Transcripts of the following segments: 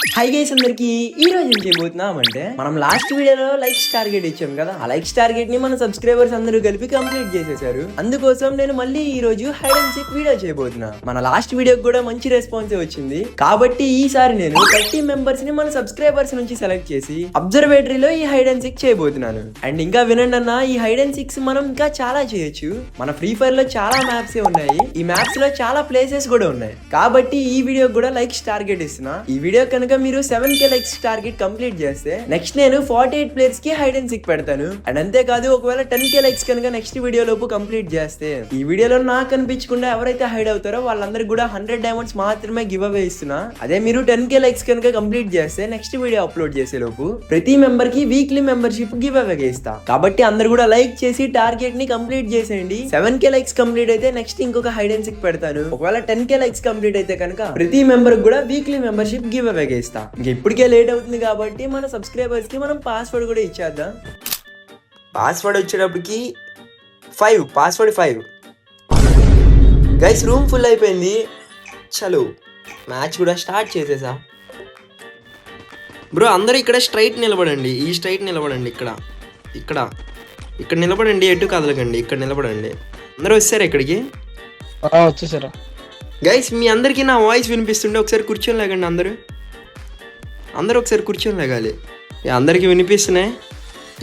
Hi guys అందరికి ఈ రోజు ఏం చేయబోతున్నామంటే మనం లాస్ట్ వీడియోలో లైక్స్ టార్గెట్ ఇచ్చాం కదా. ఆ లైక్స్ టార్గెట్ ని మన సబ్స్క్రైబర్స్ అందరూ కలిపి కంప్లీట్ చేసేసారు. అందుకోసం నేను మళ్ళీ ఈ రోజు హైడ్ అండ్ సీక్ వీడియో చేయబోతున్నా. మన లాస్ట్ వీడియోకి కూడా మంచి రెస్పాన్స్ వచ్చింది కాబట్టి ఈసారి నేను 30 మెంబర్స్ ని మన సబ్స్క్రైబర్స్ నుంచి సెలెక్ట్ చేసి అబ్జర్వేటరీలో ఈ హైడ్ అండ్ సీక్ చేయబోతున్నాను. అండ్ ఇంకా వినండి అన్న, ఈ హైడ్ అండ్ సీక్స్ మనం ఇంకా చాలా చేయొచ్చు. మన ఫ్రీ ఫైర్ లో చాలా మ్యాప్స్ ఉన్నాయి. ఈ మ్యాప్స్ లో చాలా ప్లేసెస్ కూడా ఉన్నాయి కాబట్టి ఈ వీడియో కూడా లైక్స్ టార్గెట్ ఇస్తున్నా. ఈ వీడియో కనుక మీరు 7K లైక్స్ టార్గెట్ కంప్లీట్ చేస్తే నెక్స్ట్ నేను 48 ప్లేయర్స్ కి హైడ్ అండ్ సీక్ పెడతాను. అండ్ అంతేకాదు ఒకవేళ 10K లైక్స్ కనుక నెక్స్ట్ వీడియో లోపు కంప్లీట్ చేస్తే ఈ వీడియోలో నాకు కనిపించకుండా ఎవరైతే హైడ్ అవుతారో వాళ్ళందరికీ కూడా 100 డైమండ్స్ మాత్రమే గివ్ అవే ఇస్తున్నా. అదే మీరు 10K లైక్స్ కనుక కంప్లీట్ చేస్తే నెక్స్ట్ వీడియో అప్లోడ్ చేసే లోపు ప్రతి మెంబర్ కి వీక్లీ మెంబర్షిప్ గివ్ అవే ఇస్తా. కాబట్టి అందరు కూడా లైక్ చేసి టార్గెట్ ని కంప్లీట్ చేసేయండి. 7K లైక్స్ కంప్లీట్ అయితే నెక్స్ట్ ఇంకొక హైడ్ అండ్ సీక్ పెడతాను. ఒకవేళ 10K లైక్స్ కంప్లీట్ అయితే కనుక ప్రతి మెంబర్ కూడా వీక్లీ మెంబర్షిప్ గివ్ అవే ఇస్తా. ఇప్పటికే లేట్ అవుతుంది కాబట్టి మన సబ్స్క్రైబర్స్ కి మనం పాస్వర్డ్ కూడా ఇచ్చేద్దాం. పాస్వర్డ్ వచ్చేటప్పటికి 5 పాస్వర్డ్ 5. గైస్ రూమ్ ఫుల్ అయిపోయింది. చలో మ్యాచ్ కూడా స్టార్ట్ చేసేసా. బ్రో అందరూ ఇక్కడ స్ట్రైట్ నిలబడండి. ఈ స్ట్రైట్ నిలబడండి. ఇక్కడ ఇక్కడ ఇక్కడ నిలబడండి. ఎటు కదలకండి. ఇక్కడ నిలబడండి. అందరూ వచ్చారా ఇక్కడికి? వచ్చేసారా గైస్ మీ అందరికీ నా వాయిస్ వినిపిస్తుండే ఒకసారి కూర్చొని లేకండి. అందరూ ఒకసారి కూర్చొని లేగాలి. అందరికీ వినిపిస్తున్నాయి.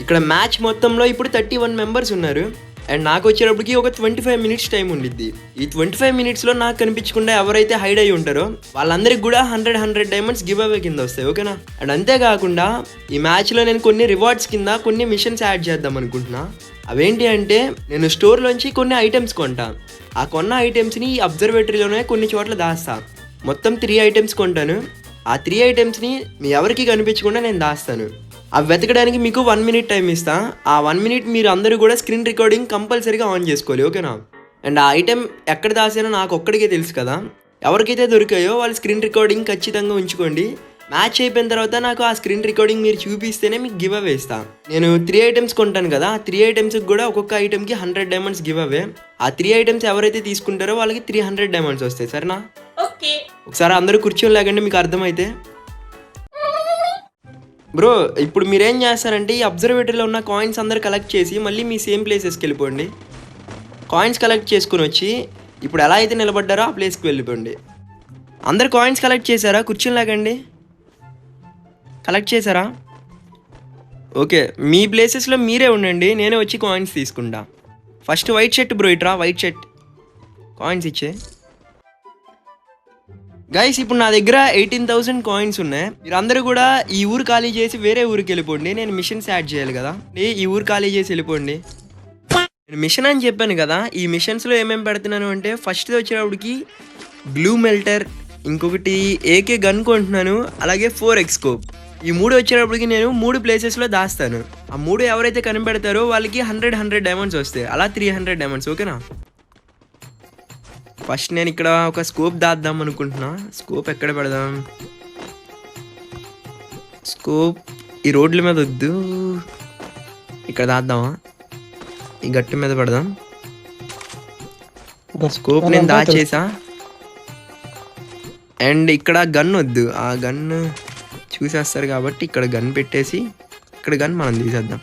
ఇక్కడ మ్యాచ్ మొత్తంలో ఇప్పుడు 31 మెంబర్స్ ఉన్నారు. అండ్ నాకు వచ్చేటప్పటికి ఒక 25 మినిట్స్ టైం ఉండిద్ది. ఈ 25 మినిట్స్లో నాకు కనిపించకుండా ఎవరైతే హైడ్ అయ్యి ఉంటారో వాళ్ళందరికీ కూడా 100 డైమండ్స్ గివ్ అవే కింద వస్తాయి. ఓకేనా? అండ్ అంతేకాకుండా ఈ మ్యాచ్లో నేను కొన్ని రివార్డ్స్ కింద కొన్ని మిషన్స్ యాడ్ చేద్దాం అనుకుంటున్నా. అవేంటి అంటే నేను స్టోర్లోంచి కొన్ని ఐటమ్స్ కొంటా. ఆ కొన్న ఐటమ్స్ని ఈ అబ్జర్వేటరీలోనే కొన్ని చోట్ల దాస్తా. మొత్తం 3 ఐటమ్స్ కొంటాను. ఆ 3 ఐటమ్స్ని మీ ఎవరికి కనిపించకుండా నేను దాస్తాను. అవి వెతకడానికి మీకు 1 మినిట్ టైం ఇస్తా. ఆ 1 మినిట్ మీరు అందరూ కూడా స్క్రీన్ రికార్డింగ్ కంపల్సరీగా ఆన్ చేసుకోవాలి. ఓకేనా? అండ్ ఆ ఐటెం ఎక్కడ దాసానో నాకు ఒక్కడికే తెలుసు కదా. ఎవరికైతే దొరికాయో వాళ్ళు స్క్రీన్ రికార్డింగ్ ఖచ్చితంగా ఉంచుకోండి. మ్యాచ్ అయిపోయిన తర్వాత నాకు ఆ స్క్రీన్ రికార్డింగ్ మీరు చూపిస్తేనే మీకు గివ్ అవే ఇస్తా. నేను 3 ఐటమ్స్ కొంటాను కదా. ఆ 3 ఐటమ్స్కి కూడా ఒక్కొక్క ఐటమ్కి 100 డైమండ్స్ గివ్ అవే. ఆ 3 ఐటమ్స్ ఎవరైతే తీసుకుంటారో వాళ్ళకి 300 డైమండ్స్ వస్తాయి. సరేనా? ఓకే. ఒకసారి అందరూ కూర్చొని లేకండి మీకు అర్థమైతే. బ్రో ఇప్పుడు మీరేం చేస్తారంటే ఈ అబ్జర్వేటరీలో ఉన్న కాయిన్స్ అందరు కలెక్ట్ చేసి మళ్ళీ మీ సేమ్ ప్లేసెస్కి వెళ్ళిపోండి. కాయిన్స్ కలెక్ట్ చేసుకుని వచ్చి ఇప్పుడు ఎలా అయితే నిలబడ్డారో ఆ ప్లేస్కి వెళ్ళిపోండి. అందరు కాయిన్స్ కలెక్ట్ చేశారా? కూర్చొని లేకండి. కలెక్ట్ చేశారా? ఓకే, మీ ప్లేసెస్లో మీరే ఉండండి. నేనే వచ్చి కాయిన్స్ తీసుకుంటా. ఫస్ట్ వైట్ షర్ట్ బ్రో, ఇట్రా. వైట్ షర్ట్ కాయిన్స్ ఇచ్చే. గైస్ ఇప్పుడు నా దగ్గర 18,000 కాయిన్స్ ఉన్నాయి. మీరందరూ కూడా ఈ ఊరు ఖాళీ చేసి వేరే ఊరికి వెళ్ళిపోండి. నేను మిషన్స్ యాడ్ చేయాలి కదా. ఈ ఊరు ఖాళీ చేసి వెళ్ళిపోండి. నేను మిషన్ అని చెప్పాను కదా. ఈ మిషన్స్లో ఏమేమి పెడుతున్నాను అంటే ఫస్ట్ వచ్చేటప్పటికి గ్లూ మెల్టర్, ఇంకొకటి AK గన్ కొంటున్నాను, అలాగే 4x స్కోప్. ఈ 3 వచ్చేటప్పటికి నేను 3 ప్లేసెస్లో దాస్తాను. ఆ 3 ఎవరైతే కనిపెడతారో వాళ్ళకి 100 డైమండ్స్ వస్తాయి. అలా 300 డైమండ్స్. ఓకేనా? ఫస్ట్ నేను ఇక్కడ ఒక స్కోప్ దాద్దాం అనుకుంటున్నా. స్కోప్ ఎక్కడ పెడదాం? స్కోప్ ఈ రోడ్ల మీద వద్దు, ఇక్కడ దాద్దామా? ఈ గట్టి మీద పెడదాం. స్కోప్ నేను దాచేసా. అండ్ ఇక్కడ గన్ వద్దు, ఆ గన్ చూసేస్తారు కాబట్టి ఇక్కడ గన్ పెట్టేసి ఇక్కడ గన్ మనం తీసేద్దాం.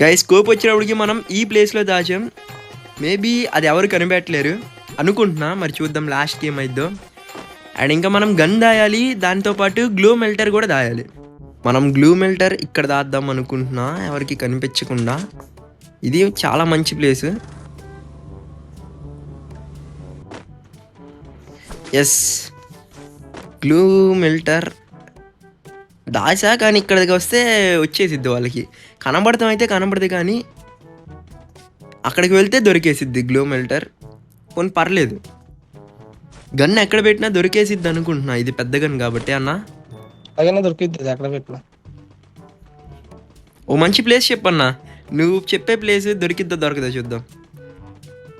గైస్ స్కోప్ వచ్చేటప్పటికి మనం ఈ ప్లేస్లో దాచాం. మేబీ అది ఎవరు కనిపెట్టలేరు అనుకుంటున్నా. మరి చూద్దాం లాస్ట్ గేమ్ అయిద్దో. అండ్ ఇంకా మనం గన్ దాయాలి, దాంతోపాటు గ్లూ మెల్టర్ కూడా దాయాలి. మనం గ్లూ మెల్టర్ ఇక్కడ దాద్దాం అనుకుంటున్నా ఎవరికి కనిపించకుండా. ఇది చాలా మంచి ప్లేస్. ఎస్, గ్లూ మెల్టర్ దాచా, కానీ ఇక్కడికి వస్తే వచ్చేసిద్ది. వాళ్ళకి కనబడతాం అయితే కనబడదు, కానీ అక్కడికి వెళ్తే దొరికేసిద్ది గ్లూ మెల్టర్. కొన్ని పర్లేదు, గన్ ఎక్కడ పెట్టినా దొరికేసిద్ది అనుకుంటున్నా. ఇది పెద్ద గన్ కాబట్టి అన్న అలాగనే దొరికిద్ది ఎక్కడ పెట్టినా. ఓ మంచి ప్లేస్ చెప్పన్నా. నువ్వు చెప్పే ప్లేస్ దొరికిద్దా దొరకదా చూద్దాం.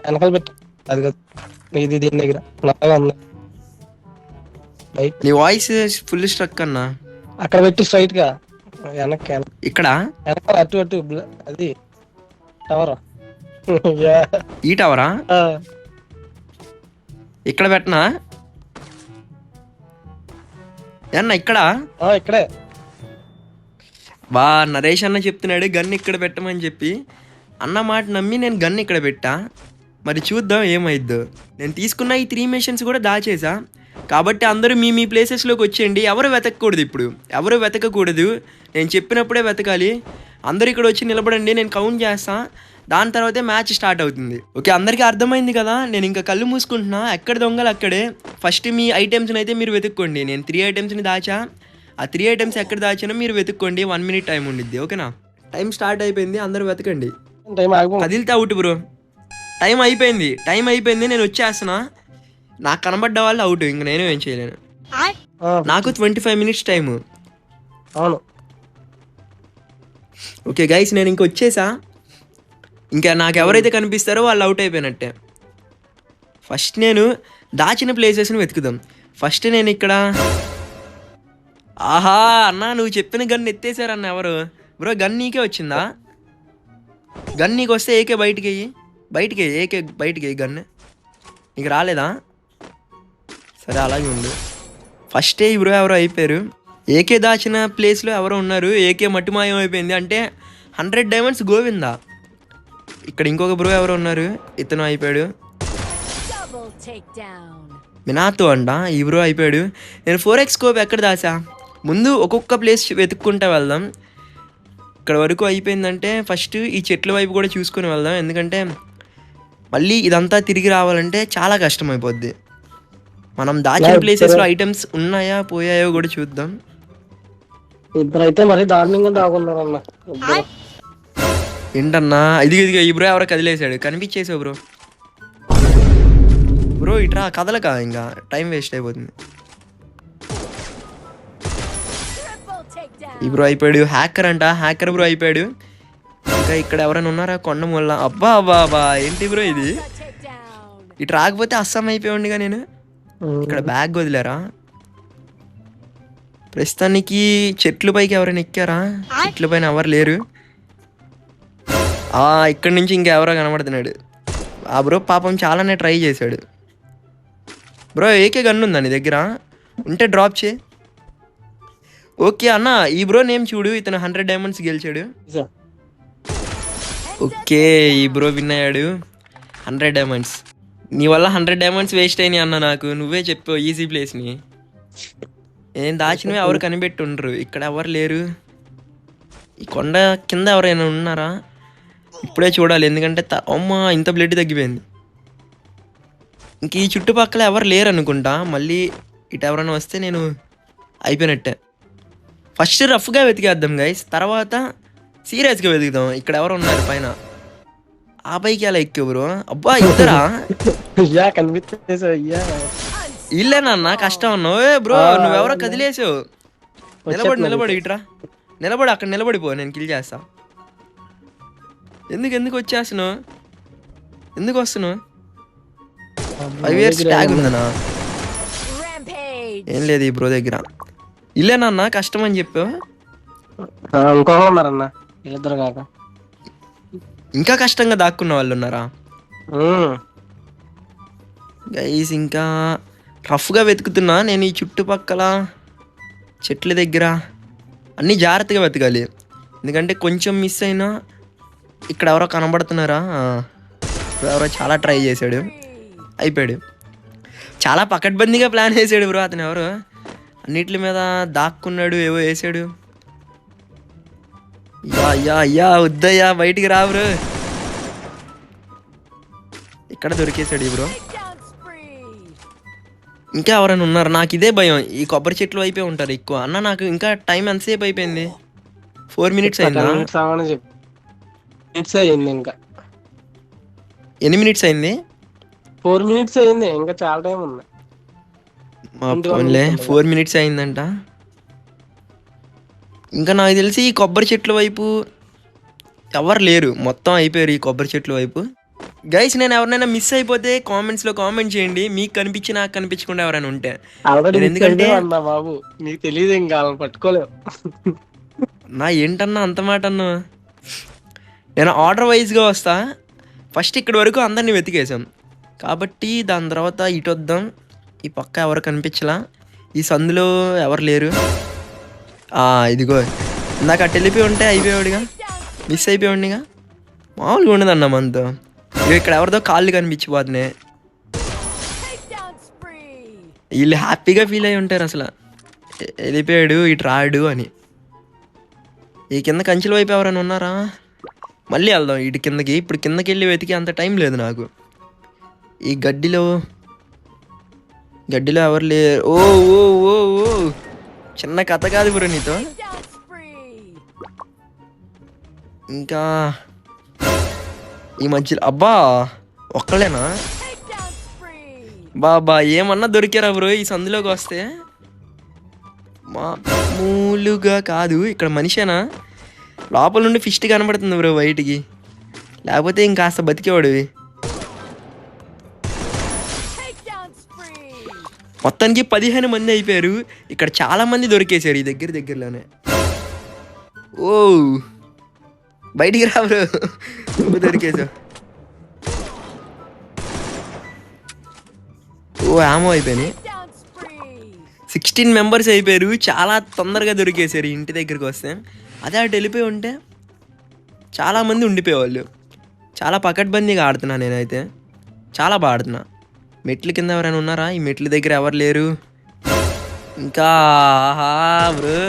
వెనకాల పెట్టు. అది కాదు, ఇది దీని దగ్గర నల్లగా ఉంది. నీ వాయిస్ ఫుల్ స్ట్రక్ అన్నా. అక్కడ పెట్టి స్ట్రైట్ గా వెనక్కి ఇక్కడ వెనకాల అటు అటు అది టవర్. ఈ టవరా? ఇక్కడ పెట్టనా? అన్న ఇక్కడ ఇక్కడే బా నరేష్ అన్న చెప్తున్నాడు గన్ ఇక్కడ పెట్టమని చెప్పి. అన్న మాట నమ్మి నేను గన్ ఇక్కడ పెట్టా. మరి చూద్దాం ఏమైద్దో. నేను తీసుకున్న ఈ 3 మిషన్స్ కూడా దాచేసా. కాబట్టి అందరూ మీ ప్లేసెస్లోకి వచ్చేయండి. ఎవరు వెతకకూడదు, ఇప్పుడు ఎవరు వెతకకూడదు. నేను చెప్పినప్పుడే వెతకాలి. అందరూ ఇక్కడ వచ్చి నిలబడండి, నేను కౌంట్ చేస్తా. దాని తర్వాతే మ్యాచ్ స్టార్ట్ అవుతుంది. ఓకే, అందరికీ అర్థమైంది కదా. నేను ఇంకా కళ్ళు మూసుకుంటున్నా. ఎక్కడ దొంగలు అక్కడే. ఫస్ట్ మీ ఐటమ్స్ని అయితే మీరు వెతుక్కోండి. నేను 3 ఐటమ్స్ని దాచా. ఆ 3 ఐటమ్స్ ఎక్కడ దాచానో మీరు వెతుక్కోండి. 1 మినిట్ టైం ఉండిద్ది. ఓకేనా? టైం స్టార్ట్ అయిపోయింది, అందరూ వెతకండి. టైం ఆగిపో. కదిలితే అవుట్ బ్రో. టైం అయిపోయింది, నేను వచ్చేస్తున్నా. నాకు కనబడ్డ వాళ్ళు అవుట్, ఇంక నేను ఏం చేయలేను. నాకు 25 మినిట్స్ టైము. అవును. ఓకే గైస్, నేను ఇంక వచ్చేసా. ఇంకా నాకు ఎవరైతే కనిపిస్తారో వాళ్ళు అవుట్ అయిపోయినట్టే. ఫస్ట్ నేను దాచిన ప్లేసెస్ని వెతుకుదాం. ఫస్ట్ నేను ఇక్కడ ఆహా అన్న, నువ్వు చెప్పిన గన్ ఎత్తేసారన్న ఎవరు బ్రో? గన్ నీకే వచ్చిందా? గన్ నీకు వస్తే ఏకే బయటికి ఏకే బయటికి గన్ నీకు రాలేదా? సరే అలాగే ఉండు. ఫస్టే బ్రో ఎవరో అయిపోయారు. ఏకే దాచిన ప్లేస్లో ఎవరో ఉన్నారు. ఏకే మట్టిమాయం అయిపోయింది అంటే 100 డైమండ్స్ గోవిందా. ఇక్కడ ఇంకొక బ్రో ఎవరో ఉన్నారు, ఇతను అయిపోయాడు. మినాతో అంట ఈ బ్రో అయిపోయాడు. నేను 4x స్కోప్ ఎక్కడ దాసా? ముందు ఒక్కొక్క ప్లేస్ వెతుక్కుంటా వెళ్దాం. ఇక్కడ వరకు అయిపోయిందంటే ఫస్ట్ ఈ చెట్ల వైపు కూడా చూసుకొని వెళ్దాం. ఎందుకంటే మళ్ళీ ఇదంతా తిరిగి రావాలంటే చాలా కష్టం అయిపోద్ది. మనం దాచిన ప్లేసెస్లో ఐటమ్స్ ఉన్నాయా పోయాయో కూడా చూద్దాం. ఇద్దరైతే మరి దారుణంగా దాగున్నారన్న. ఏంటన్నా ఇదిగో ఈ బ్రో ఎవరో కదిలేసాడు, కనిపించేసావు బ్రో ఇట్రా కదలక, ఇంకా టైం వేస్ట్ అయిపోతుంది. ఈ బ్రో అయిపోయాడు. హ్యాకర్ బ్రో అయిపోయాడు. ఇంకా ఇక్కడ ఎవరైనా ఉన్నారా? కొండ మొల్ల. అబ్బా ఏంటి బ్రో ఇది? ఇటు రాకపోతే అస్సాం అయిపోయాడుగా నేను. ఇక్కడ బ్యాగ్ వదిలేరా? ప్రస్తుతానికి చెట్ల పైకి ఎవరైనా ఎక్కారా? చెట్ల పైన ఎవరు లేరు. ఇక్కడ నుంచి ఇంకెవరో కనబడుతున్నాడు. ఆ బ్రో పాపం చాలానే ట్రై చేశాడు. బ్రో ఏకే గన్ ఉందా నీ దగ్గర? ఉంటే డ్రాప్ చే. ఓకే అన్న, ఈ బ్రో నేమ్ చూడు, ఇతను 100 డైమండ్స్ గెలిచాడు. ఓకే, ఈ బ్రో విన్ అయ్యాడు. 100 డైమండ్స్. నీ వల్ల 100 డైమండ్స్ వేస్ట్ అయినాయి అన్న. నాకు నువ్వే చెప్పావు ఈజీ ప్లేస్ని. నేను దాచినవి ఎవరు కనిపెట్టుండ్రు. ఇక్కడ ఎవరు లేరు. ఈ కొండ కింద ఎవరైనా ఉన్నారా? ఇప్పుడే చూడాలి, ఎందుకంటే అమ్మ ఇంత బ్లడ్ తగ్గిపోయింది. ఇంక ఈ చుట్టుపక్కల ఎవరు లేరు అనుకుంటా. మళ్ళీ ఇటు ఎవరైనా వస్తే నేను అయిపోయినట్టే. ఫస్ట్ రఫ్గా వెతికేద్దాం గైస్, తర్వాత సీరియస్గా వెతుకుదాం. ఇక్కడ ఎవరు ఉన్నారు పైన? ఆ పైకి అలా ఎక్కే బ్రో. అబ్బా ఇద్దరా? ఇల్లేనన్నా కష్టం అన్నావు. బ్రో నువ్వెవరో కదిలేసావు. నిలబడి ఇట్రా, అక్కడ నిలబడిపో, నేను కిల్ చేస్తా. ఎందుకు వచ్చేస్తున్నావు? ఎందుకు వస్తున్నావు? 5 years ట్యాగ్ ఉందనా? ఏం లేదు ఈ బ్రో దగ్గర. ఇల్లేనన్నా కష్టం అని చెప్పావు. ఉన్నారన్నా ఇద్దరు కాక ఇంకా కష్టంగా దాక్కున్న వాళ్ళు ఉన్నారా? గైస్ ఇంకా రఫ్గా వెతుకుతున్నా నేను. ఈ చుట్టుపక్కల చెట్ల దగ్గర అన్నీ జాగ్రత్తగా వెతకాలి. ఎందుకంటే కొంచెం మిస్ అయినా ఇక్కడ ఎవరో కనబడుతున్నారా? ఎవరో చాలా ట్రై చేశాడు, అయిపోయాడు. చాలా పకడ్బందీగా ప్లాన్ వేసాడు బ్రో అతను. ఎవరు అన్నిటి మీద దాక్కున్నాడు, ఏవో వేసాడు. యా వద్దయ్యా, బయటికి రా బ్రో. ఇక్కడ దొరికేసాడు ఈ బ్రో. ఇంకా ఎవరైనా ఉన్నారు? నాకు ఇదే భయం, ఈ కొబ్బరి చెట్లు అయిపోయి ఉంటారు ఎక్కువ. అన్న నాకు ఇంకా టైం ఎంతసేపు అయిపోయింది? 4 మినిట్స్ అయిందా? 8 మినిట్స్ అయింది. 4 మినిట్స్ అయింది, ఇంకా చాలా టైం ఉంది. 4 మినిట్స్ అయిందంట. ఇంకా నాకు తెలిసి ఈ కొబ్బరి చెట్ల వైపు ఎవరు లేరు, మొత్తం అయిపోయారు ఈ కొబ్బరి చెట్ల వైపు. గైస్ నేను ఎవరినైనా మిస్ అయిపోతే కామెంట్స్లో కామెంట్ చేయండి, మీకు కనిపించి నాకు కనిపించకుండా ఎవరైనా ఉంటే. ఎందుకంటే బాబు నీకు తెలియదు, ఇంకా పట్టుకోలేవు. నా ఏంటన్నా అంత మాట అన్నా? నేను ఆర్డర్ వైజ్గా వస్తా. ఫస్ట్ ఇక్కడి వరకు అందరినీ వెతికేసాం కాబట్టి దాని తర్వాత ఇటు వద్దాం. ఈ పక్క ఎవరు కనిపించలా. ఈ సందులో ఎవరు లేరు. ఇదిగో ఇందాక అటు వెళ్ళిపోయి ఉంటే అయిపోయాడుగా, మిస్ అయిపోయాడుగా. మామూలుగా ఉండదన్న మనతో. ఇక్కడ ఎవరిదో కాళ్ళు కనిపించిపోతున్నాయి. వీళ్ళు హ్యాపీగా ఫీల్ అయి ఉంటారు అసలు, వెళ్ళిపోయాడు ఇటు రాడు అని. ఈ కింద కంచెల వైపు ఎవరైనా ఉన్నారా? మళ్ళీ వెళ్దాం ఇటు కిందకి. ఇప్పుడు కిందకి వెళ్ళి వెతికి అంత టైం లేదు నాకు. ఈ గడ్డిలో ఎవరు లేరు. ఓ ఓ ఓ ఓ చిన్న కథ కాదు బ్రో నీతో. ఇంకా ఈ మధ్యలో అబ్బా ఒక్కలేనా బాబా ఏమన్నా దొరికారా బ్రో ఈ సందులోకి వస్తే? మామూలుగా కాదు. ఇక్కడ మనిషేనా? లోపల నుండి ఫిస్ట్ కనబడుతుంది బ్రో బయటికి, లేకపోతే ఇంకాస్త బతికేవాడివి. మొత్తానికి 15 మంది అయిపోయారు. ఇక్కడ చాలా మంది దొరికేశారు ఈ దగ్గరలోనే. ఓ బయటికి రా బ్రో, నువ్వు దొరికేసావు. ఓ ఆమో అయిపోయినాయి. 16 మెంబర్స్ అయిపోయారు. చాలా తొందరగా దొరికేశారు ఇంటి దగ్గరికి వస్తే. అదే అటు వెళ్ళిపోయి ఉంటే చాలామంది ఉండిపోయేవాళ్ళు. చాలా పకడ్బందీగా ఆడుతున్నా నేనైతే, చాలా బాగా ఆడుతున్నా. మెట్ల కింద ఎవరైనా ఉన్నారా? ఈ మెట్ల దగ్గర ఎవరు లేరు. ఇంకా బ్రో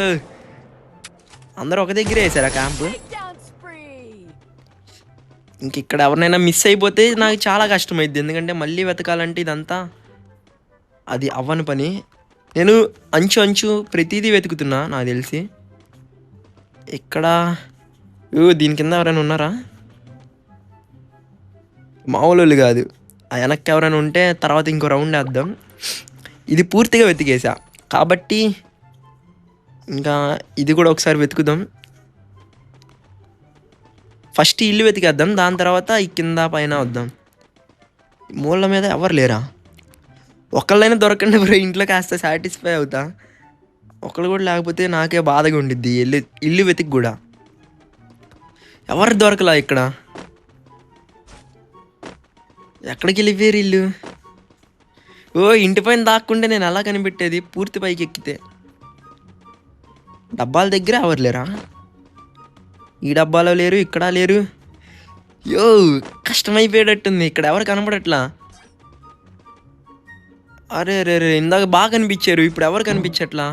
అందరూ ఒక దగ్గరే వేసారా క్యాంపు? ఇంక ఇక్కడ ఎవరినైనా మిస్ అయిపోతే నాకు చాలా కష్టమైద్ది, ఎందుకంటే మళ్ళీ వెతకాలంటే ఇదంతా అది అవ్వని పని. నేను అంచు ప్రతిదీ వెతుకుతున్నా నాకు తెలిసి. ఇక్కడ దీని కింద ఎవరైనా ఉన్నారా? మామూలు కాదు. ఆ వెనక్కి ఎవరైనా ఉంటే తర్వాత ఇంకో రౌండ్ వేద్దాం. ఇది పూర్తిగా వెతికేసా కాబట్టి ఇంకా ఇది కూడా ఒకసారి వెతుకుదాం. ఫస్ట్ ఇల్లు వెతికేద్దాం, దాని తర్వాత ఈ కింద పైన వద్దాం. మూల మీద ఎవరు లేరా? ఒకళ్ళైనా దొరకండి బ్రో, ఇంట్లో కాస్త సాటిస్ఫై అవుతా. ఒకళ్ళు కూడా లేకపోతే నాకే బాధగా ఉండిద్ది. ఇల్లు వెతికి కూడా ఎవరు దొరకలా. ఇక్కడ ఎక్కడికి వెళ్ళిపోయారు ఇల్లు? ఓ ఇంటి పైన దాక్కుంటే నేను ఎలా కనిపెట్టేది పూర్తి పైకి ఎక్కితే? డబ్బాల దగ్గర ఎవరు లేరా? ఈ డబ్బాలో లేరు, ఇక్కడ లేరు. యో కష్టమైపోయేటట్టుంది. ఇక్కడ ఎవరు కనపడట్లా. అరే రే ఇందాక బాగా కనిపించారు, ఇప్పుడు ఎవరు కనిపించట్లా.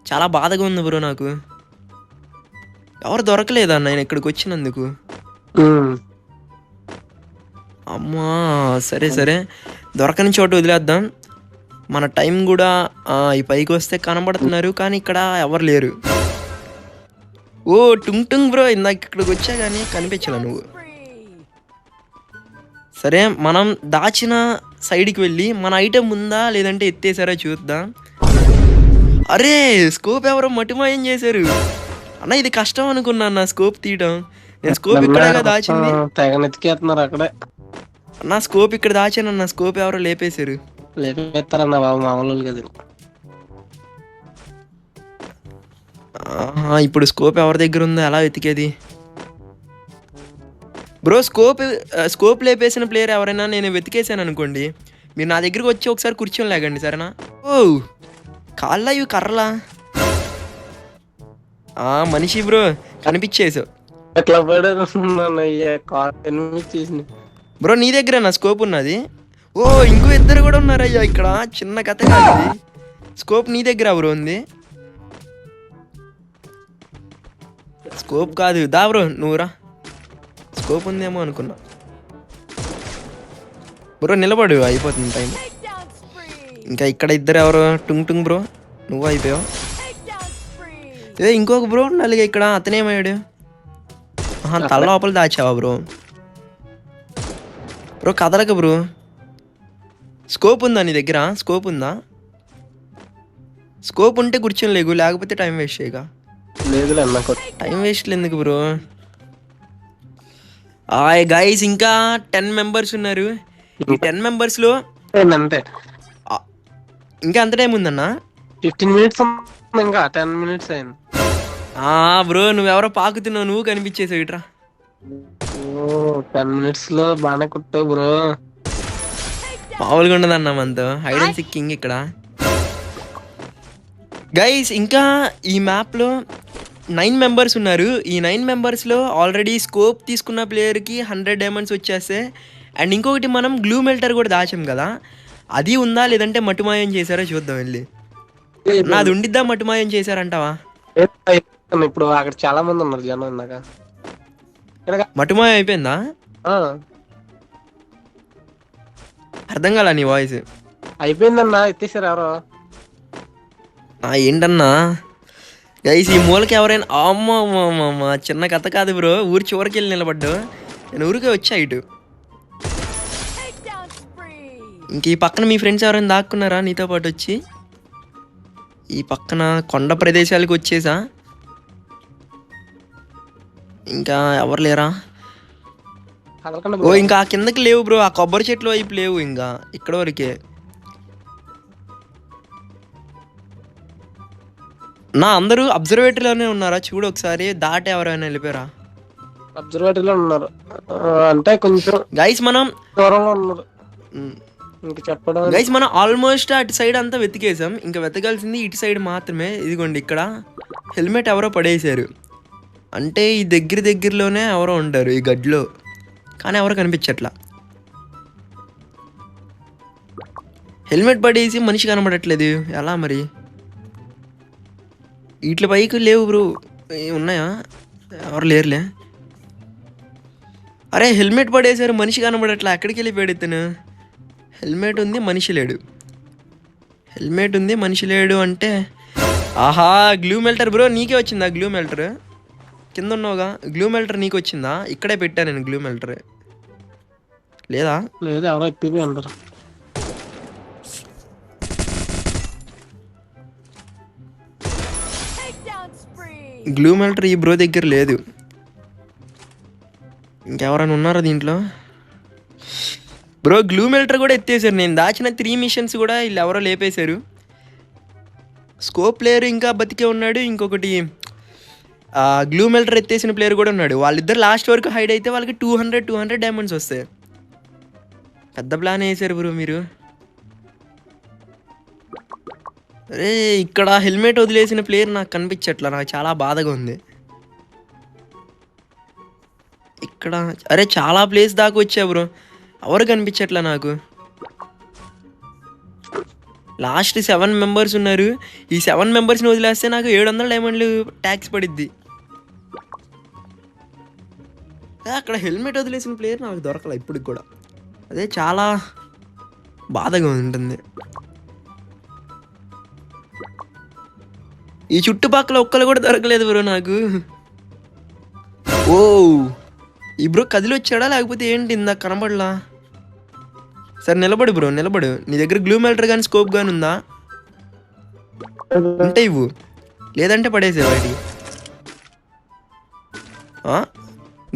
చాలా బాధగా ఉంది బ్రో నాకు. ఎవరు దొరకలేదా నేను ఇక్కడికి వచ్చినందుకు? అమ్మా సరే దొరకని చోటు వదిలేద్దాం. మన టైం కూడా ఈ పైకి వస్తే కనబడుతున్నారు, కానీ ఇక్కడ ఎవరు లేరు. ఓ టుంగ్ బ్రో ఇందాక ఇక్కడికి వచ్చా కానీ కనిపించలే నువ్వు. సరే మనం దాచిన సైడ్కి వెళ్ళి మన ఐటెం ఉందా లేదంటే ఎత్తేసారా చూద్దాం. అరే స్కోప్ ఎవరో మటిమాయం చేశారు అన్న. ఇది కష్టం అనుకున్నా అన్న స్కోప్ తీయడం. నేను స్కోప్ ఇక్కడ దాచింది, అక్కడే నా స్కోప్ ఇక్కడ దాచాను అన్న. స్కోప్ ఎవరో లేపేశారు. లేపేస్తారన్న బాబు, మామూలు కదా. ఇప్పుడు స్కోప్ ఎవరి దగ్గర ఉందో ఎలా వెతికేది బ్రో? స్కోప్ లేపేసిన ప్లేయర్ ఎవరైనా నేను వెతికేసాను అనుకోండి, మీరు నా దగ్గరికి వచ్చి ఒకసారి కూర్చొని లేకండి సరేనా? ఓ కాళ్ళ ఇవి కర్రలా. మనిషి బ్రో కనిపించేసావు. ఎట్లా బ్రో నీ దగ్గర నా స్కోప్ ఉన్నది. ఓ ఇంకో ఇద్దరు కూడా ఉన్నారయ్యా ఇక్కడ. చిన్న కథ కాదు, స్కోప్ నీ దగ్గర బ్రో ఉంది. స్కోప్ కాదు, దా బ్రో నువ్వు రా. స్కోప్ ఉందేమో అనుకున్నా. బ్రో నిలబడు, అయిపోతుంది టైం. ఇంకా ఇక్కడ ఇద్దరు ఎవరు? టుంగ్ బ్రో నువ్వు అయిపోయావు. ఇంకొక బ్రో ఉండాలి ఇక్కడ. అతనేమయ్యాడు? తల లోపల దాచావా బ్రో? బ్రో కదలక బ్రో. స్కోప్ ఉందా నీ దగ్గర? స్కోప్ ఉందా? స్కోప్ ఉంటే కూర్చొని లేకు, లేకపోతే టైం వేస్ట్ చేయగా. టైం వేస్ట్ ఎందుకు బ్రో? గైస్ ఇంకా 10 మెంబర్స్ ఉన్నారు. ఈ 10 మెంబర్స్లో ఇంకా ఎంత టైం ఉందన్నా? 15 మినిట్స్, ఇంకా 10 మినిట్స్ అయింది. బ్రో నువ్వెవరో పాకుతున్నావు, నువ్వు కనిపించేసావు ఇట్రా. 10 మినిట్స్ లో బాగానే కుట్టావు బ్రో. మామూలుగా ఉండదన్నా మనతో హైడ్ అండ్ సిక్ కింగ్ ఇక్కడ. గైస్ ఇంకా ఈ మ్యాప్లో 9 మెంబర్స్ ఉన్నారు. ఈ 9 మెంబర్స్లో ఆల్రెడీ స్కోప్ తీసుకున్న ప్లేయర్కి 100 డైమండ్స్ వచ్చేస్తే, అండ్ ఇంకొకటి మనం గ్లూ మెల్టర్ కూడా దాచాం కదా, అది ఉందా లేదంటే మటుమాయం చేశారో చూద్దాం వెళ్ళి. నాది ఉండిద్దా మటుమాయం చేశారంటావా? ఇప్పుడు అక్కడ చాలా మంది ఉన్నారు జనం. ఇందాక మటుమాయం అయిపోయిందా? అర్థం కాల నీ వాయిస్. అయిపోయిందన్నా, ఎత్తేసారు ఎవరో. ఏంటన్నా గైస్ ఈ మూలకి ఎవరైనా అమ్మ చిన్న కథ కాదు బ్రో. ఊరి చివరికి వెళ్ళి నిలబడ్డు, నేను ఊరికే వచ్చా ఇటు. ఇంక ఈ పక్కన మీ ఫ్రెండ్స్ ఎవరైనా దాక్కున్నారా నీతో పాటు వచ్చి? ఈ పక్కన కొండ ప్రదేశాలకు వచ్చేసా, ఇంకా ఎవరు లేరా? ఓ ఇంకా ఆ కిందకి లేవు బ్రో, ఆ కొబ్బరి చెట్లు వైపు లేవు, ఇంకా ఇక్కడ వరకే. నా అందరూ అబ్జర్వేటరీలోనే ఉన్నారా? చూడు ఒకసారి, దాటి ఎవరైనా వెళ్ళిపోయారా? అబ్జర్వేటరీలో ఉన్నారు అంటే కొంచెం గైస్ మనం దూరంలో ఉన్నారు. ఇంక చెప్పడం గైస్ మనం ఆల్మోస్ట్ అటు సైడ్ అంతా వెతికేసాం, ఇంకా వెతకాల్సింది ఇటు సైడ్ మాత్రమే. ఇదిగోండి ఇక్కడ హెల్మెట్ ఎవరో పడేసారు, అంటే ఈ దగ్గరలోనే ఎవరో ఉంటారు ఈ గడ్డిలో, కానీ ఎవరో కనిపించట్లా. హెల్మెట్ పడేసి మనిషి కనబడట్లేదు, ఎలా మరి? వీటి పైకి లేవు బ్రో, ఉన్నాయా? ఎవరు లేరులే. అరే హెల్మెట్ పడేసారు, మనిషి కనబడట్లా, ఎక్కడికి వెళ్ళిపోయాడు ఇతను? హెల్మెట్ ఉంది మనిషి లేడు, హెల్మెట్ ఉంది మనిషి లేడు అంటే ఆహా గ్లూ మెల్టర్ బ్రో నీకే వచ్చిందా? గ్లూ మెల్టర్ కింద ఉన్నావుగా, గ్లూ మెల్టర్ నీకు వచ్చిందా? ఇక్కడే పెట్టా నేను గ్లూ మెల్టర్. లేదా? లేదు, ఎవరో ఎత్తిపోయి ఉంటారు. గ్లూ మెల్టర్ ఈ బ్రో దగ్గర లేదు. ఇంకెవరైనా ఉన్నారా దీంట్లో? బ్రో గ్లూ మెల్టర్ కూడా ఎత్తేసారు, నేను దాచిన 3 మిషన్స్ కూడా వీళ్ళు ఎవరో లేపేశారు. స్కోప్ ప్లేయర్ ఇంకా బతికే ఉన్నాడు, ఇంకొకటి గ్లూ మెల్టర్ ఎత్తేసిన ప్లేయర్ కూడా ఉన్నాడు. వాళ్ళిద్దరు లాస్ట్ వరకు హైడ్ అయితే వాళ్ళకి 200 డైమండ్స్ వస్తాయి. పెద్ద ప్లాన్ వేసారు బ్రో మీరు. అరే ఇక్కడ హెల్మెట్ వదిలేసిన ప్లేయర్ నాకు కనిపించట్లా, నాకు చాలా బాధగా ఉంది. ఇక్కడ అరే చాలా ప్లేస్ దాకా వచ్చా బ్రో, ఎవరు కనిపించట్లా నాకు. లాస్ట్ 7 మెంబర్స్ ఉన్నారు, ఈ 7 మెంబర్స్ని వదిలేస్తే నాకు 700 డైమండ్లు ట్యాక్స్ పడిద్ది. అక్కడ హెల్మెట్ వదిలేసిన ప్లేయర్ నాకు దొరకలే ఇప్పటికి కూడా, అదే చాలా బాధగా ఉంటుంది. ఈ చుట్టుపక్కల ఒక్కరు కూడా దొరకలేదు బ్రో నాకు. ఓ ఈ బ్రో కదిలి వచ్చాడా లేకపోతే ఏంటి ఇందాక కనబడలా? సరే నిలబడు బ్రో, నిలబడు. నీ దగ్గర గ్లూ మెల్టర్ కానీ స్కోప్ కానీ ఉందా? ఉంటే ఇవ్వు, లేదంటే పడేసే వాటి.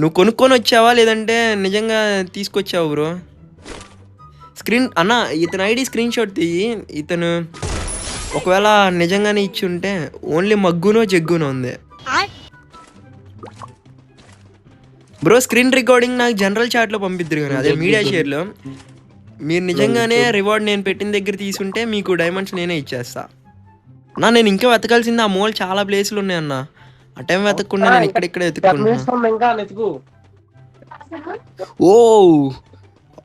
నువ్వు కొనుక్కొని వచ్చావా లేదంటే నిజంగా తీసుకొచ్చావు బ్రో? స్క్రీన్ అన్న ఇతను ఐడి స్క్రీన్ షాట్ తీయి. ఇతను ఒకవేళ నిజంగానే ఇచ్చి ఉంటే ఓన్లీ మగ్గునో జగ్గునో ఉంది బ్రో. స్క్రీన్ రికార్డింగ్ నాకు జనరల్ చాట్లో పంపిద్దరు కానీ అదే మీడియా షేర్లో. మీరు నిజంగానే రివార్డ్ నేను పెట్టిన దగ్గర తీసుంటే మీకు డైమండ్స్ నేనే ఇచ్చేస్తా. నేను ఇంకా వెతకాల్సింది, ఆ మోల్ చాలా ప్లేసులు ఉన్నాయి అన్న. ఆ టైం వెతకకుండా నేను ఇక్కడిక్కడే వెతుక్కుంటున్నా. ఓ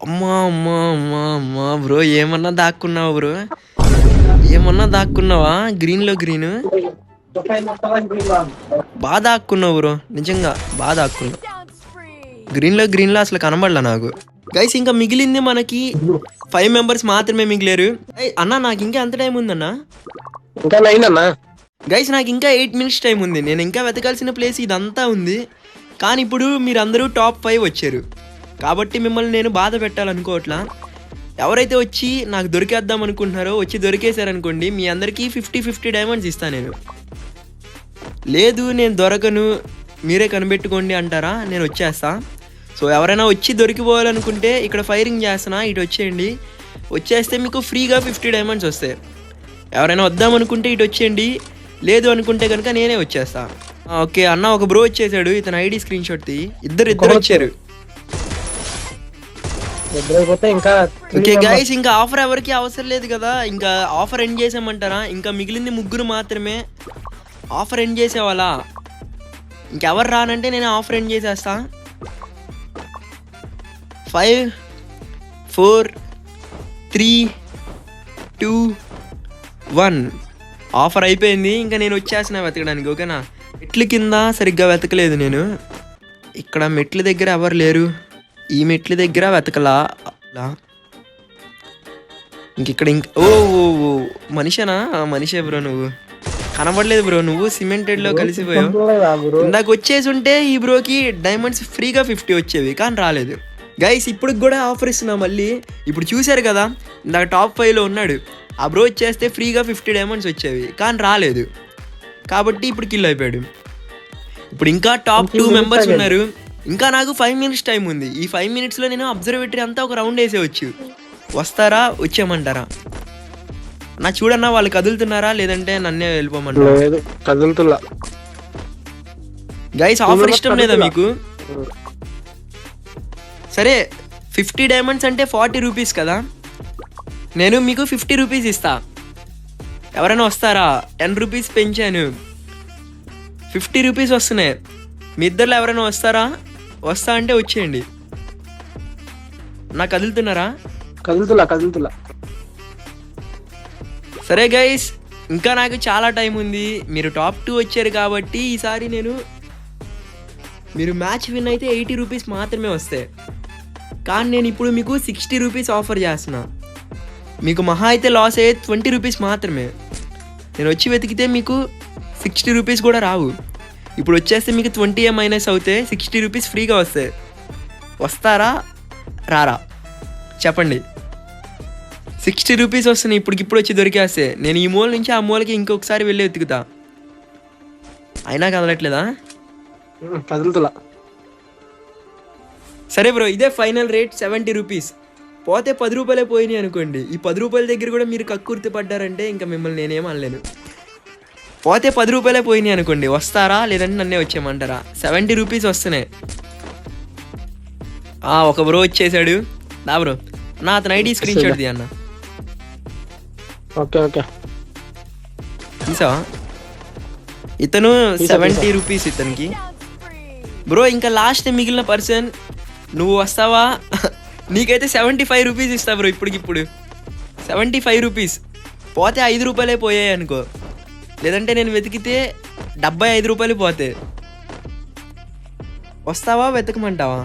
అమ్మా బ్రో ఏమన్నా దాక్కున్నావా బ్రో? ఏమన్నా దాక్కున్నావా? గ్రీన్లో గ్రీన్ బాగా దాక్కున్నావు బ్రో, నిజంగా బాగా దాక్కున్నావు. గ్రీన్లో అసలు కనబడలా నాకు. గైస్ ఇంకా మిగిలింది మనకి 5 మెంబర్స్ మాత్రమే మిగిలేరు. అన్న నాకు ఇంకా ఎంత టైం ఉందన్నా? గైస్ నాకు ఇంకా 8 మినిట్స్ టైం ఉంది. నేను ఇంకా వెతకాల్సిన ప్లేస్ ఇదంతా ఉంది, కానీ ఇప్పుడు మీరు అందరూ టాప్ 5 వచ్చారు కాబట్టి మిమ్మల్ని నేను బాధ పెట్టాలనుకోవట్లా. ఎవరైతే వచ్చి నాకు దొరికేద్దాం అనుకుంటున్నారో వచ్చి దొరికేశారనుకోండి, మీ అందరికీ 50 డైమండ్స్ ఇస్తాను నేను. లేదు నేను దొరకను మీరే కనిపెట్టుకోండి అంటారా, నేను వచ్చేస్తా. సో ఎవరైనా వచ్చి దొరికిపోవాలనుకుంటే ఇక్కడ ఫైరింగ్ చేస్తున్నా, ఇటు వచ్చేయండి. వచ్చేస్తే మీకు ఫ్రీగా 50 డైమండ్స్ వస్తాయి. ఎవరైనా వద్దామనుకుంటే ఇటు వచ్చేయండి, లేదు అనుకుంటే కనుక నేనే వచ్చేస్తా. ఓకే అన్న ఒక బ్రో వచ్చేసాడు, ఇతను ఐడి స్క్రీన్ షాట్ తీ. ఇద్దరు వచ్చారు. నిద్రైపోతే ఇంకా ఓకే గైస్, ఇంకా ఆఫర్ ఎవరికి అవసరం లేదు కదా, ఇంకా ఆఫర్ ఎండ్ చేసామంటారా? ఇంకా మిగిలింది ముగ్గురు మాత్రమే. ఆఫర్ ఎండ్ చేసేవాళ్ళ ఇంకెవరు రానంటే నేను ఆఫర్ ఎండ్ చేసేస్తా. 5 4 3 2 1 ఆఫర్ అయిపోయింది. ఇంకా నేను వచ్చేసిన వెతకడానికి. ఓకేనా, మెట్ల కింద సరిగ్గా వెతకలేదు నేను. ఇక్కడ మెట్ల దగ్గర ఎవరు లేరు, ఈ మెట్ల దగ్గర వెతకలా. ఇక్కడ ఓ మనిషేనా? మనిషే బ్రో, నువ్వు కనబడలేదు బ్రో, నువ్వు సిమెంటెడ్లో కలిసిపోయావు. ఇందాక వచ్చేసి ఉంటే ఈ బ్రోకి డైమండ్స్ ఫ్రీగా 50 వచ్చేవి, కానీ రాలేదు. గైస్ ఇప్పుడు కూడా ఆఫర్ ఇస్తున్నా మళ్ళీ. ఇప్పుడు చూశారు కదా, ఇందాక టాప్ 5లో ఉన్నాడు, ఆ బ్రో వచ్చేస్తే ఫ్రీగా 50 డైమండ్స్ వచ్చేవి, కానీ రాలేదు. కాబట్టి ఇప్పుడు కిల్ అయిపోయాడు. ఇప్పుడు ఇంకా టాప్ 2 మెంబర్స్ ఉన్నారు. ఇంకా నాకు 5 మినిట్స్ టైం ఉంది. ఈ 5 మినిట్స్లో నేను అబ్జర్వేటరీ అంతా ఒక రౌండ్ వేసేవచ్చు. వస్తారా, వచ్చేయమంటారా? నా చూడన్నా వాళ్ళు కదులుతున్నారా లేదంటే నన్నే వెళ్ళిపోమంటారా? కదులుతున్నా. గైస్ ఆఫర్ ఇష్టం లేదా మీకు? సరే 50 డైమండ్స్ అంటే 40 రూపీస్ కదా, నేను మీకు 50 రూపీస్ ఇస్తా. ఎవరైనా వస్తారా? 10 రూపీస్ పెంచాను, 50 రూపీస్ వస్తున్నాయి. మీ ఇద్దరులో ఎవరైనా వస్తారా? వస్తా అంటే వచ్చేయండి. నా కదులుతున్నారా? కదులుతున్నా. సరే గైస్, ఇంకా నాకు చాలా టైం ఉంది. మీరు టాప్ 2 వచ్చారు కాబట్టి ఈసారి మీరు మ్యాచ్ విన్ అయితే 80 రూపీస్ మాత్రమే వస్తాయి. కానీ నేను ఇప్పుడు మీకు 60 రూపీస్ ఆఫర్ చేస్తున్నా. మీకు మహా అయితే లాస్ అయ్యే 20 రూపీస్ మాత్రమే. నేను వచ్చి వెతికితే మీకు 60 రూపీస్ కూడా రావు. ఇప్పుడు వచ్చేస్తే మీకు 20 మైనస్ అవుతే 60 రూపీస్ ఫ్రీగా వస్తాయి. వస్తారా రారా చెప్పండి? 60 రూపీస్ వస్తున్నాయి ఇప్పుడు వచ్చి దొరికేస్తే. నేను ఈ మూల నుంచి ఆ మూలకి ఇంకొకసారి వెళ్ళి వెతుకుతా. అయినా కదలట్లేదా? కదులుతున్నా. సరే బ్రో, ఇదే ఫైనల్ రేట్ 70 రూపీస్. పోతే 10 రూపాయలే పోయినాయి అనుకోండి. ఈ 10 రూపాయల దగ్గర కూడా మీరు కక్కుర్తి పడ్డారంటే ఇంకా మిమ్మల్ని నేనేం అనలేను. పోతే 10 రూపాయలే పోయినాయి అనుకోండి. వస్తారా లేదంటే నన్నే వచ్చేయమంటారా? 70 రూపీస్ వస్తున్నాయి. ఒక బ్రో వచ్చేసాడు. నా బ్రో, నా అతను ఐడి స్క్రీన్ షాట్ ది అన్న. ఓకే తీసావా? ఇతను 70 రూపీస్ ఇతనికి. బ్రో ఇంకా లాస్ట్ మిగిలిన పర్సన్ నువ్వు వస్తావా? నీకైతే 75 రూపీస్ ఇస్తా బ్రో. ఇప్పుడు 75 రూపీస్. పోతే 5 రూపాయలే పోయాయి అనుకో, లేదంటే నేను వెతికితే 75 రూపాయలు పోతే. వస్తావా వెతకమంటావా?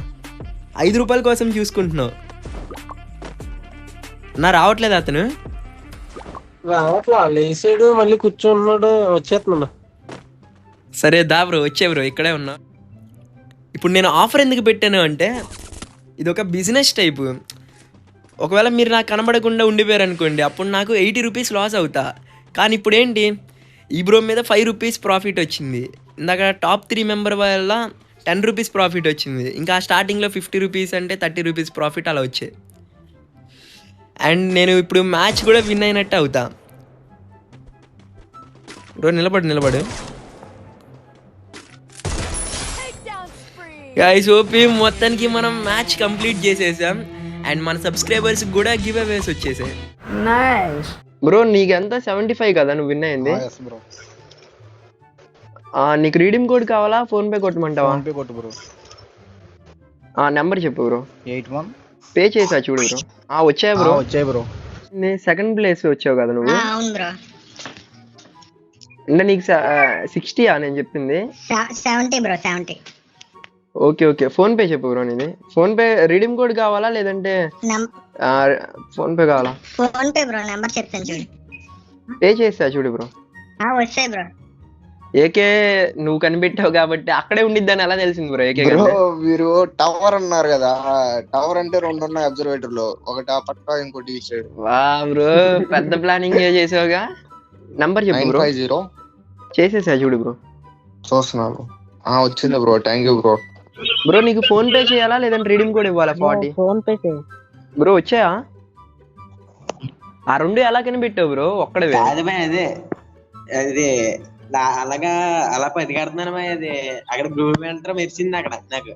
5 రూపాయల కోసం చూసుకుంటున్నావు. నా రావట్లేదు అతను. లేసాడు, మళ్ళీ కూర్చున్నాడు, వచ్చేస్తున్నాడు. సరే దా బ్రో, వచ్చే బ్రో, ఇక్కడే ఉన్నా. ఇప్పుడు నేను ఆఫర్ ఎందుకు పెట్టాను అంటే, ఇది ఒక బిజినెస్ టైపు. ఒకవేళ మీరు నాకు కనబడకుండా ఉండిపోయారు అనుకోండి, అప్పుడు నాకు 80 రూపీస్ లాస్ అవుతా. కానీ ఇప్పుడు ఏంటి, ఈ బ్రో మీద 5 రూపీస్ ప్రాఫిట్ వచ్చింది. ఇందాక టాప్ 3 మెంబర్ వల్ల 10 రూపీస్ ప్రాఫిట్ వచ్చింది. ఇంకా స్టార్టింగ్లో 50 రూపీస్ అంటే 30 రూపీస్ ప్రాఫిట్ అలా వచ్చాయి. అండ్ నేను ఇప్పుడు మ్యాచ్ కూడా విన్ అయినట్టు అవుతా. బ్రో నిలబడు. గైస్ ఓపీ, మొత్తానికి మనం మ్యాచ్ కంప్లీట్ చేసేసాం. అండ్ మన సబ్స్క్రైబర్స్ కూడా గివ్ అవేస్ వచ్చేసాయి. బ్రో నీకు ఎంత 75 కదా నువ్వు విన్ అయింది? నీకు రీడీమ్ కోడ్ కావాలా, ఫోన్ పే కొట్టమంటావా? నెంబర్ చెప్పు బ్రో. 81 పే చేసా చూడు బ్రో. వచ్చాయి బ్రో. నేను సెకండ్ ప్లేస్ వచ్చావు కదా నువ్వు. అంటే నీకు 60 నేను చెప్పింది 70 బ్రో. 70. ఓకే ఫోన్ పే చెప్పు బ్రో. నీది ఫోన్ పే రీడీమ్ కోడ్ కావాలా లేదంటే ఫోన్ పే కావాలా? Phone pay bro. నెంబర్ చెప్తాను చూడు. పే చేసా చూడు బ్రో. వచ్చాయి బ్రో. ఏకే నువ్వు కనిపెట్టావు కాబట్టి అక్కడే ఉండిద్దని ఎలా తెలిసింది బ్రో? ఏకే మీరు టవర్ అన్నారు కదా, టవర్ అంటే 2 ఉన్నాయి అబ్జర్వేటర్ లో, ఒకటి ఆ పక్క ఇంకోటి ఈ సైడ్. వా బ్రో, పెద్ద ప్లానింగ్ చేసావుగా. నంబర్ చెప్పు బ్రో. 950 చేసేసా చూడు బ్రో. చూస్తున్నాను. వచ్చింది bro, thank you bro. Bro నీకు ఫోన్ పే చేయాలా లేదంటే రీడీమ్ కోడ్ ఇవ్వాలా? 40 ఫోన్ పే బ్రో. వచ్చాయా? ఆ 2 ఎలా కనిపెట్టావు బ్రో? ఒక్కడే అదే అలాగా అలా పరిగెడుతున్నాను. అది అక్కడ గ్రూప్ ఎంటర్ మెరిసింది అక్కడ నాకు.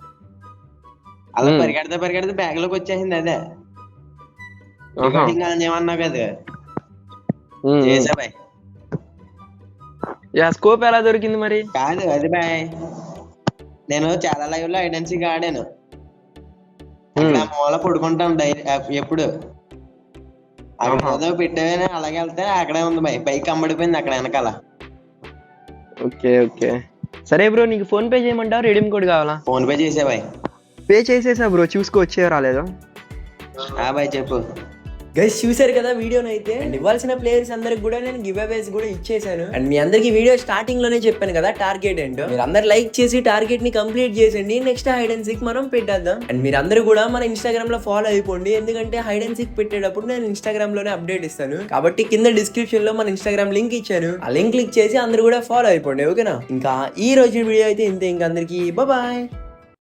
అలా పరిగెడితే బ్యాగ్ లోకి వచ్చేసింది. అదే రికార్డింగ్ ఆన్ చేయమన్నావు కదా, చేసా బాయ్. యా స్కోప్ ఎలా దొరికింది మరి? కాదు అది బాయ్, నేను చాలా లైవ్ లో ఐడెన్సీగా ఆడాను. అక్కడ మూల పడుకుంటాను ఎప్పుడు. అక్కడ ఏదో పెట్టేవని అలాగే వెళ్తే అక్కడే ఉంది బాయ్, బైక్ అమ్మడిపోయింది అక్కడ వెనకాల. ఓకే ఓకే సరే బ్రో, నీకు ఫోన్ పే చేయమంటావా రెడీమ్ కోడ్ కావాలా? ఫోన్ పే చేసా బాయ్. పే చేసేసా బ్రో, చూసుకో వచ్చే రాలేదో. బాయ్ చెప్పు. గైస్ చూసారు కదా వీడియోని అయితే. అండ్ ఇవ్వాల్సిన ప్లేయర్స్ అందరికి కూడా నేను గివ్ అవేస్ కూడా ఇచ్చేసాను. అండ్ మీ అందరికి వీడియో స్టార్టింగ్ లోనే చెప్పాను కదా టార్గెట్ ఏంటో. మీరు అందరు లైక్ చేసి టార్గెట్ ని కంప్లీట్ చేసేయండి. నెక్స్ట్ హైడ్ అండ్ సీక్ మనం పెట్టేద్దాం. అండ్ మీరు అందరూ కూడా మన ఇన్స్టాగ్రామ్ లో ఫాలో అయిపోండి, ఎందుకంటే హైడ్ అండ్ సీక్ పెట్టేటప్పుడు నేను ఇన్స్టాగ్రామ్ లోనే అప్డేట్ ఇస్తాను. కాబట్టి కింద డిస్క్రిప్షన్ లో మన ఇన్స్టాగ్రామ్ లింక్ ఇచ్చాను, ఆ లింక్ క్లిక్ చేసి అందరూ కూడా ఫాలో అయిపోండి. ఓకేనా? ఇంకా ఈ రోజు వీడియో అయితే ఇంతే. ఇంకా అందరికి బాయ్.